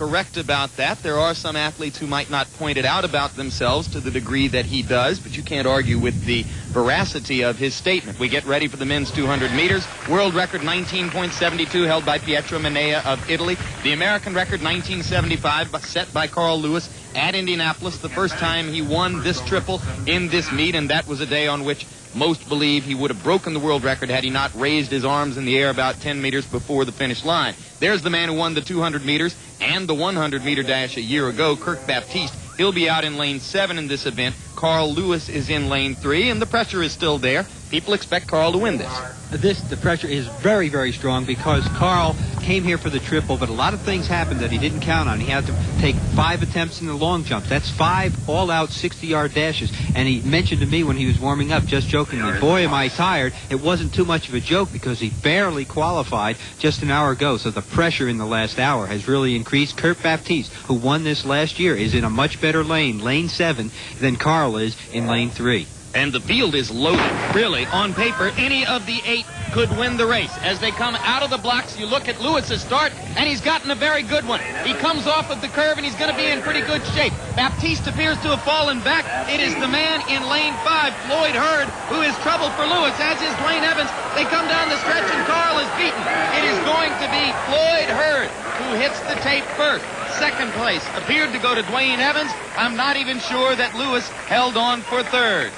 correct about that. There are some athletes who might not point it out about themselves to the degree that he does, but you can't argue with the veracity of his statement. We get ready for the men's 200 meters. World record 19.72 held by Pietro Manea of Italy. The American record 19.75 set by Carl Lewis at Indianapolis, the first time he won this triple in this meet, and that was a day on which most believe he would have broken the world record had he not raised his arms in the air about 10 meters before the finish line. There's the man who won the 200 meters and the 100-meter dash a year ago, Kirk Baptiste. He'll be out in lane 7 in this event. Carl Lewis is in lane 3, and the pressure is still there. People expect Carl to win this. The pressure is very, very strong because Carl came here for the triple, but a lot of things happened that he didn't count on. He had to take 5 attempts in the long jumps. That's 5 all-out 60-yard dashes. And he mentioned to me when he was warming up, just jokingly, boy, am I tired. It wasn't too much of a joke because he barely qualified just an hour ago. So the pressure in the last hour has really increased. Kirk Baptiste, who won this last year, is in a much better lane, lane 7, than Carl is in lane 3. And the field is loaded. Really, on paper, any of the 8 could win the race. As they come out of the blocks, you look at Lewis's start, and he's gotten a very good one. He comes off of the curve, and he's going to be in pretty good shape. Baptiste appears to have fallen back. It is the man in lane 5, Floyd Hurd, who is trouble for Lewis, as is Dwayne Evans. They come down the stretch, and Carl is beaten. It is going to be Floyd Hurd who hits the tape first. Second place appeared to go to Dwayne Evans. I'm not even sure that Lewis held on for third.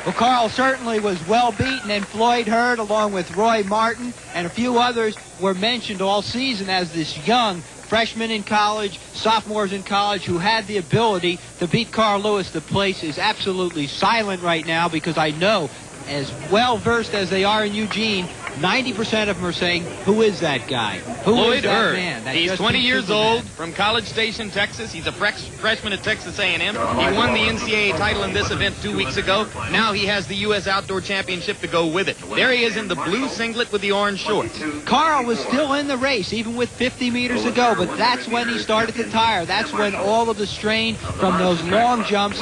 Well, Carl certainly was well beaten, and Floyd Hurd, along with Roy Martin and a few others, were mentioned all season as this young freshman in college, sophomores in college, who had the ability to beat Carl Lewis. The place is absolutely silent right now because I know, as well-versed as they are in Eugene, 90% of them are saying, who is that guy? Who is that man? That He's 20 years old, from College Station, Texas. He's a freshman at Texas A&M. He won the NCAA title in this event 2 weeks ago. Now he has the U.S. Outdoor Championship to go with it. There he is in the blue singlet with the orange shorts. Carl was still in the race, even with 50 meters to go, but that's when he started to tire. That's when all of the strain from those long jumps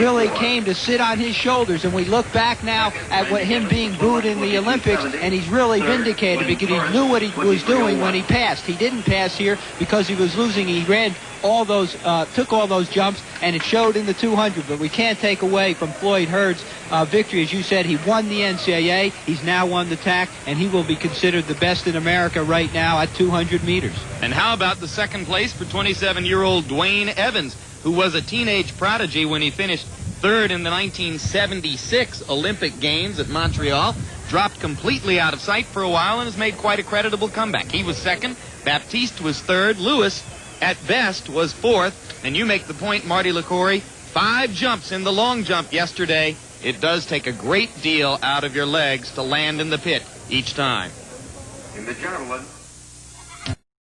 really came to sit on his shoulders. And we look back now at him being booed in the Olympics, and he's really vindicated because he knew what he was doing when he passed. He didn't pass here because he was losing. He ran all those, took all those jumps, and it showed in the 200. But we can't take away from Floyd Hurd's victory. As you said, he won the NCAA. He's now won the TAC, and he will be considered the best in America right now at 200 meters. And how about the second place for 27-year-old Dwayne Evans, who was a teenage prodigy when he finished third in the 1976 Olympic Games at Montreal, dropped completely out of sight for a while and has made quite a creditable comeback. He was second, Baptiste was third, Lewis, at best, was fourth, and you make the point, Marty LaCory, 5 jumps in the long jump yesterday. It does take a great deal out of your legs to land in the pit each time. In the javelin,